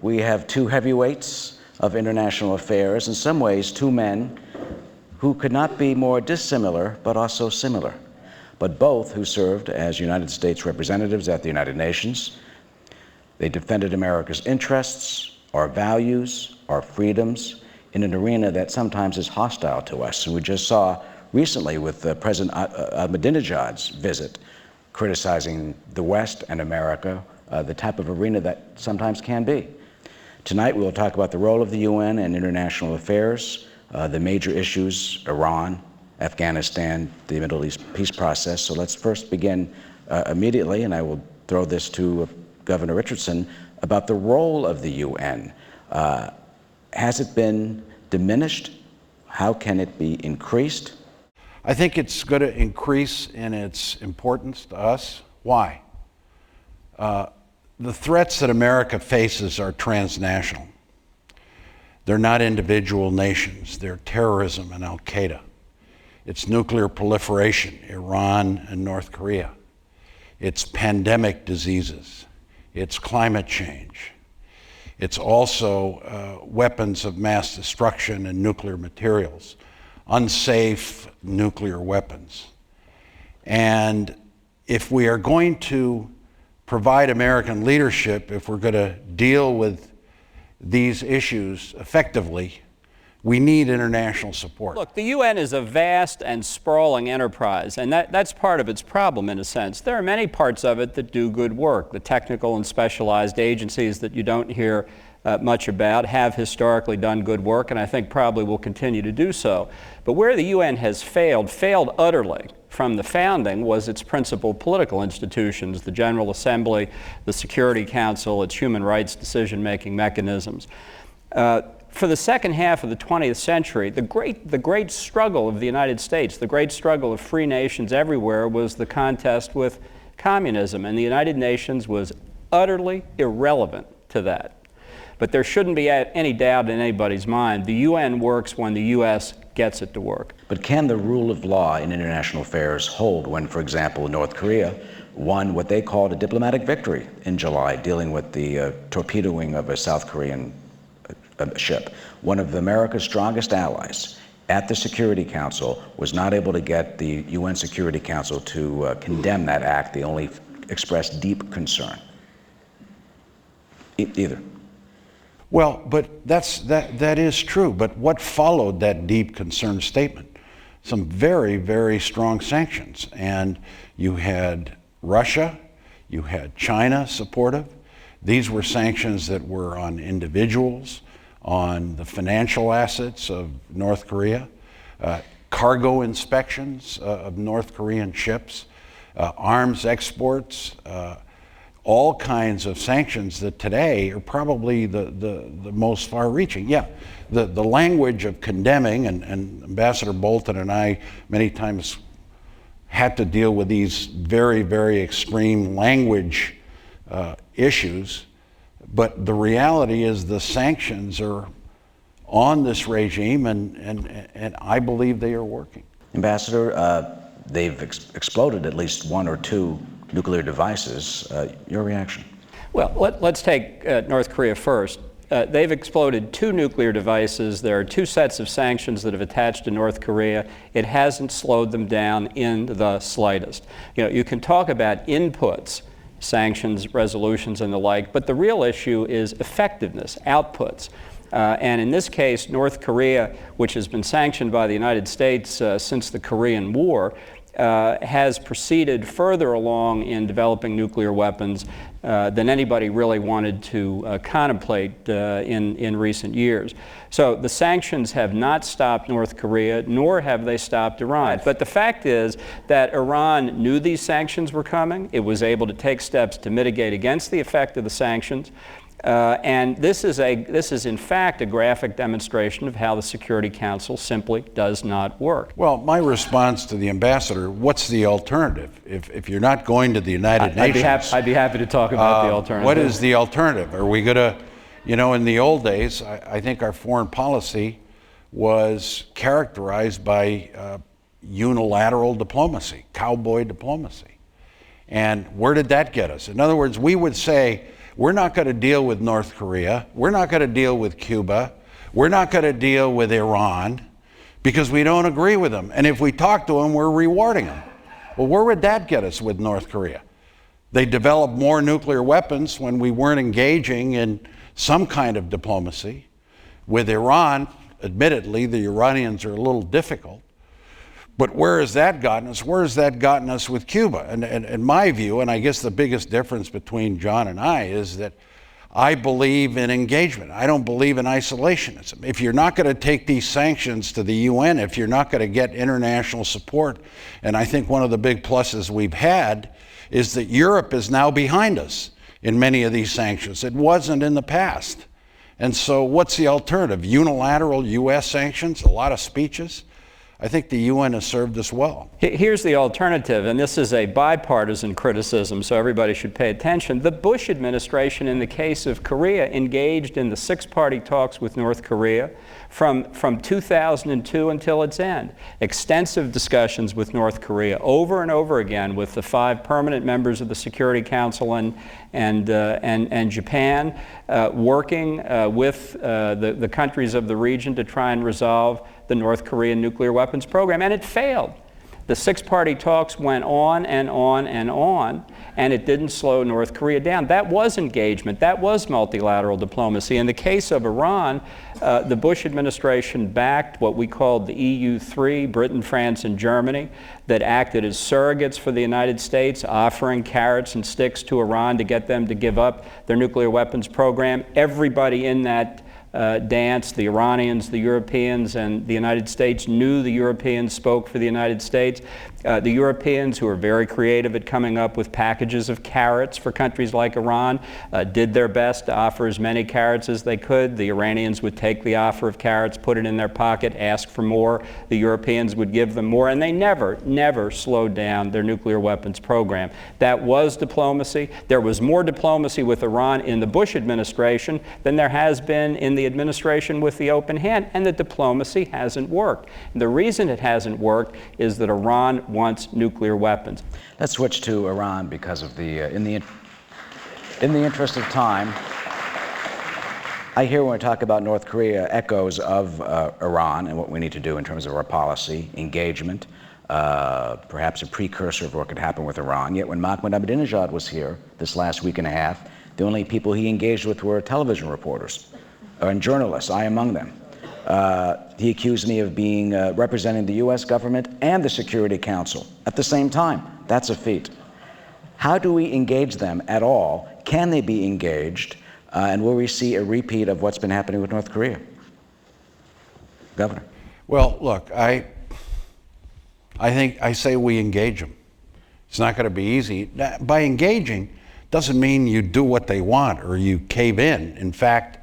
we have two heavyweights of international affairs, in some ways two men who could not be more dissimilar but also similar, but both who served as United States representatives at the United Nations. They defended America's interests, our values, our freedoms, in an arena that sometimes is hostile to us. And we just saw recently with President Ahmadinejad's visit, criticizing the West and America, the type of arena that sometimes can be. Tonight we will talk about the role of the UN and international affairs, the major issues, Iran, Afghanistan, the Middle East peace process. So let's first begin immediately, and I will throw this to Governor Richardson, about the role of the UN. Has it been diminished? How can it be increased? I think it's going to increase in its importance to us. Why? The threats that America faces are transnational. They're not individual nations. They're terrorism and Al-Qaeda. It's nuclear proliferation, Iran and North Korea. It's pandemic diseases. It's climate change. It's also weapons of mass destruction and nuclear materials, unsafe nuclear weapons. And if we are going to provide American leadership, if we're going to deal with these issues effectively, we need international support. Look, the UN is a vast and sprawling enterprise, and that's part of its problem in a sense. There are many parts of it that do good work. The technical and specialized agencies that you don't hear much about have historically done good work, and I think probably will continue to do so. But where the UN has failed utterly from the founding, was its principal political institutions, the General Assembly, the Security Council, its human rights decision-making mechanisms. For the second half of the 20th century, the great struggle of the United States, the great struggle of free nations everywhere, was the contest with communism, and the United Nations was utterly irrelevant to that. But there shouldn't be any doubt in anybody's mind, the UN works when the U.S. gets it to work. But can the rule of law in international affairs hold when, for example, North Korea won what they called a diplomatic victory in July, dealing with the torpedoing of a South Korean ship? One of America's strongest allies at the Security Council was not able to get the UN Security Council to condemn that act. They only expressed deep concern. Either. Well, but that is true. But what followed that deep concern statement? Some very, very strong sanctions. And you had Russia, you had China supportive. These were sanctions that were on individuals, on the financial assets of North Korea, cargo inspections of North Korean ships, arms exports, all kinds of sanctions that today are probably the most far-reaching. Yeah, the language of condemning, and Ambassador Bolton and I many times had to deal with these very, very extreme language issues, but the reality is the sanctions are on this regime, and I believe they are working. Ambassador, they've exploded at least one or two nuclear devices. Your reaction? Well, let's take North Korea first. They've exploded two nuclear devices. There are two sets of sanctions that have attached to North Korea. It hasn't slowed them down in the slightest. You know, you can talk about inputs, sanctions, resolutions, and the like, but the real issue is effectiveness, outputs. And in this case, North Korea, which has been sanctioned by the United States since the Korean War, has proceeded further along in developing nuclear weapons than anybody really wanted to contemplate in recent years. So the sanctions have not stopped North Korea, nor have they stopped Iran. But the fact is that Iran knew these sanctions were coming. It was able to take steps to mitigate against the effect of the sanctions. And this is in fact a graphic demonstration of how the Security Council simply does not work. Well, my response to the ambassador, what's the alternative? If you're not going to the United Nations... I'd be happy to talk about the alternative. What is the alternative? Are we going to, you know, in the old days, I think our foreign policy was characterized by unilateral diplomacy, cowboy diplomacy. And where did that get us? In other words, we would say, we're not going to deal with North Korea, we're not going to deal with Cuba, we're not going to deal with Iran because we don't agree with them. And if we talk to them, we're rewarding them. Well, where would that get us with North Korea? They developed more nuclear weapons when we weren't engaging in some kind of diplomacy. With Iran, admittedly, the Iranians are a little difficult. But where has that gotten us? Where has that gotten us with Cuba? And in my view, and I guess the biggest difference between John and I is that I believe in engagement. I don't believe in isolationism. If you're not going to take these sanctions to the UN, if you're not going to get international support, and I think one of the big pluses we've had is that Europe is now behind us in many of these sanctions. It wasn't in the past. And so what's the alternative? Unilateral US sanctions, a lot of speeches? I think the UN has served us well. Here's the alternative, and this is a bipartisan criticism, so everybody should pay attention. The Bush administration, in the case of Korea, engaged in the six-party talks with North Korea from 2002 until its end. Extensive discussions with North Korea over and over again with the 5 permanent members of the Security Council and Japan, working with the countries of the region to try and resolve the North Korean nuclear weapons program, and it failed. The six-party talks went on and on and on, and it didn't slow North Korea down. That was engagement. That was multilateral diplomacy. In the case of Iran, the Bush administration backed what we called the EU3, Britain, France, and Germany, that acted as surrogates for the United States, offering carrots and sticks to Iran to get them to give up their nuclear weapons program. Everybody in that dance, the Iranians, the Europeans, and the United States knew the Europeans spoke for the United States. The Europeans, who are very creative at coming up with packages of carrots for countries like Iran, did their best to offer as many carrots as they could. The Iranians would take the offer of carrots, put it in their pocket, ask for more. The Europeans would give them more, and they never slowed down their nuclear weapons program. That was diplomacy. There was more diplomacy with Iran in the Bush administration than there has been in the administration with the open hand, and the diplomacy hasn't worked. And the reason it hasn't worked is that Iran wants nuclear weapons. Let's switch to Iran because of in the interest of time. I hear when we talk about North Korea echoes of Iran and what we need to do in terms of our policy, engagement, perhaps a precursor of what could happen with Iran. Yet when Mahmoud Ahmadinejad was here this last week and a half, the only people he engaged with were television reporters and journalists, I among them. He accused me of being representing the U.S. government and the Security Council at the same time. That's a feat. How do we engage them at all? Can they be engaged? And will we see a repeat of what's been happening with North Korea? Governor. Well, look, I say we engage them. It's not going to be easy. By engaging doesn't mean you do what they want or you cave in. In fact,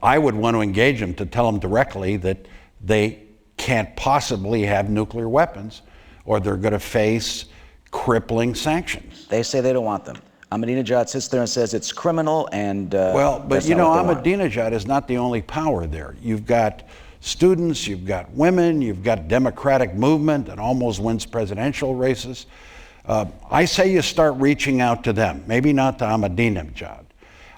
I would want to engage them to tell them directly that they can't possibly have nuclear weapons or they're going to face crippling sanctions. They say they don't want them. Ahmadinejad sits there and says it's criminal and... well, but you know, Ahmadinejad is not the only power there. You've got students, you've got women, you've got democratic movement that almost wins presidential races. I say you start reaching out to them, maybe not to Ahmadinejad.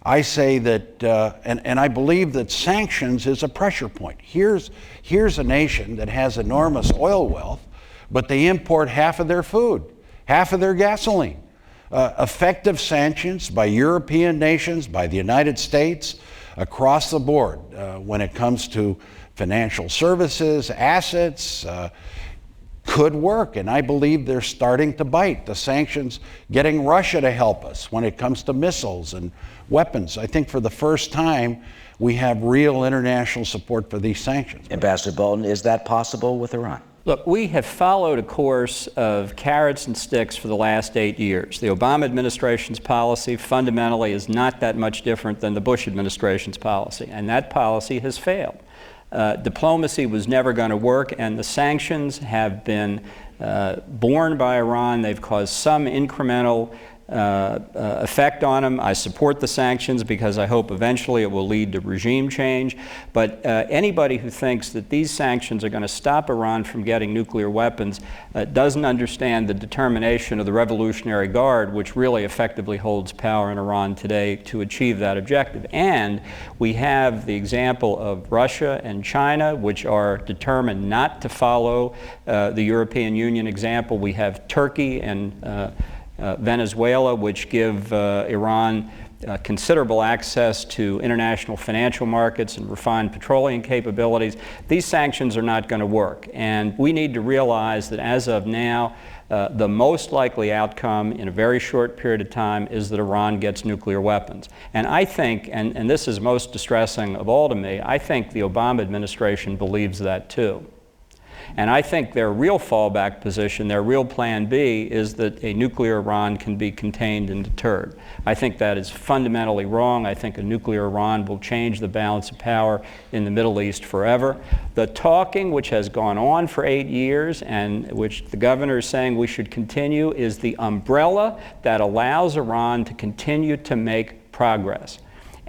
I say that, and I believe that sanctions is a pressure point. Here's a nation that has enormous oil wealth, but they import half of their food, half of their gasoline. Effective sanctions by European nations, by the United States, across the board when it comes to financial services, assets, could work, and I believe they're starting to bite. The sanctions getting Russia to help us when it comes to missiles and weapons. I think for the first time we have real international support for these sanctions. Ambassador Bolton, is that possible with Iran? Look, we have followed a course of carrots and sticks for the last 8 years. The Obama administration's policy fundamentally is not that much different than the Bush administration's policy, and that policy has failed. Diplomacy was never going to work, and the sanctions have been borne by Iran. They've caused some incremental effect on them. I support the sanctions because I hope eventually it will lead to regime change. But anybody who thinks that these sanctions are going to stop Iran from getting nuclear weapons doesn't understand the determination of the Revolutionary Guard, which really effectively holds power in Iran today, to achieve that objective. And we have the example of Russia and China, which are determined not to follow the European Union example. We have Turkey and Venezuela, which give Iran considerable access to international financial markets and refined petroleum capabilities. These sanctions are not going to work. And we need to realize that as of now, the most likely outcome in a very short period of time is that Iran gets nuclear weapons. And I think, and this is most distressing of all to me, I think the Obama administration believes that too. And I think their real fallback position, their real plan B, is that a nuclear Iran can be contained and deterred. I think that is fundamentally wrong. I think a nuclear Iran will change the balance of power in the Middle East forever. The talking, which has gone on for 8 years and which the governor is saying we should continue, is the umbrella that allows Iran to continue to make progress.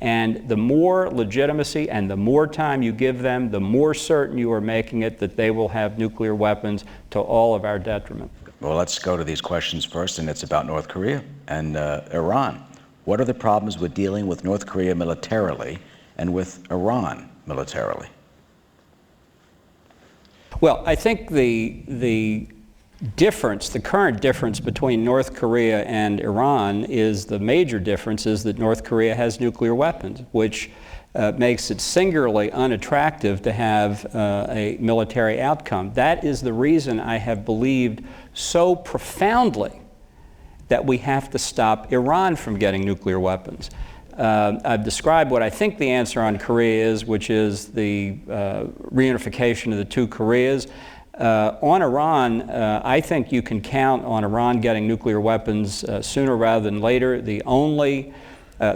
And the more legitimacy and the more time you give them, the more certain you are making it that they will have nuclear weapons to all of our detriment. Well, let's go to these questions first, and it's about North Korea and Iran. What are the problems with dealing with North Korea militarily and with Iran militarily? Well, I think the current difference between North Korea and Iran is the major difference is that North Korea has nuclear weapons, which makes it singularly unattractive to have a military outcome. That is the reason I have believed so profoundly that we have to stop Iran from getting nuclear weapons. I've described what I think the answer on Korea is, which is the reunification of the two Koreas. On Iran, I think you can count on Iran getting nuclear weapons sooner rather than later. The only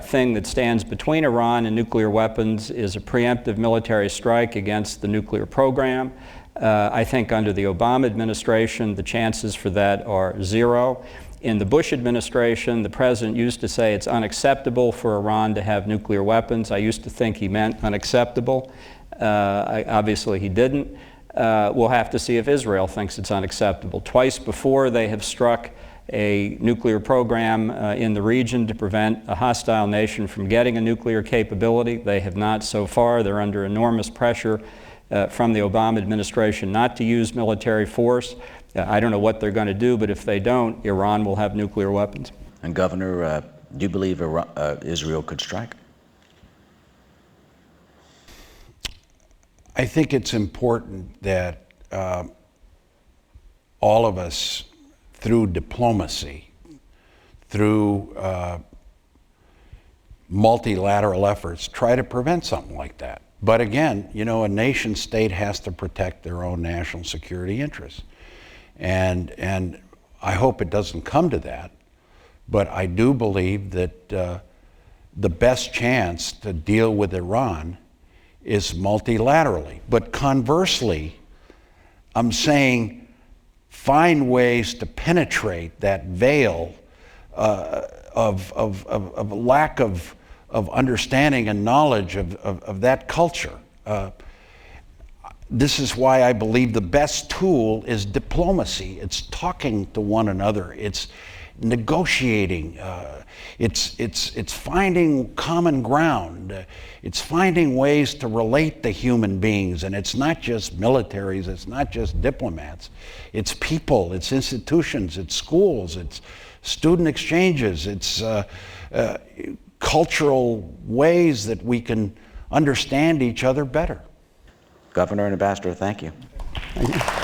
thing that stands between Iran and nuclear weapons is a preemptive military strike against the nuclear program. I think under the Obama administration, the chances for that are zero. In the Bush administration, the president used to say it's unacceptable for Iran to have nuclear weapons. I used to think he meant unacceptable. Obviously, he didn't. We'll have to see if Israel thinks it's unacceptable. Twice before, they have struck a nuclear program in the region to prevent a hostile nation from getting a nuclear capability. They have not so far. They're under enormous pressure from the Obama administration not to use military force. I don't know what they're going to do, but if they don't, Iran will have nuclear weapons. And Governor, do you believe Israel could strike? I think it's important that all of us, through diplomacy, through multilateral efforts, try to prevent something like that. But again, you know, a nation state has to protect their own national security interests. And I hope it doesn't come to that, but I do believe that the best chance to deal with Iran is multilaterally. But conversely, I'm saying find ways to penetrate that veil of lack of understanding and knowledge of that culture. This is why I believe the best tool is diplomacy. It's talking to one another. It's negotiating. It's finding common ground. It's finding ways to relate to human beings. And it's not just militaries. It's not just diplomats. It's people. It's institutions. It's schools. It's student exchanges. It's cultural ways that we can understand each other better. Governor and Ambassador, thank you. Thank you.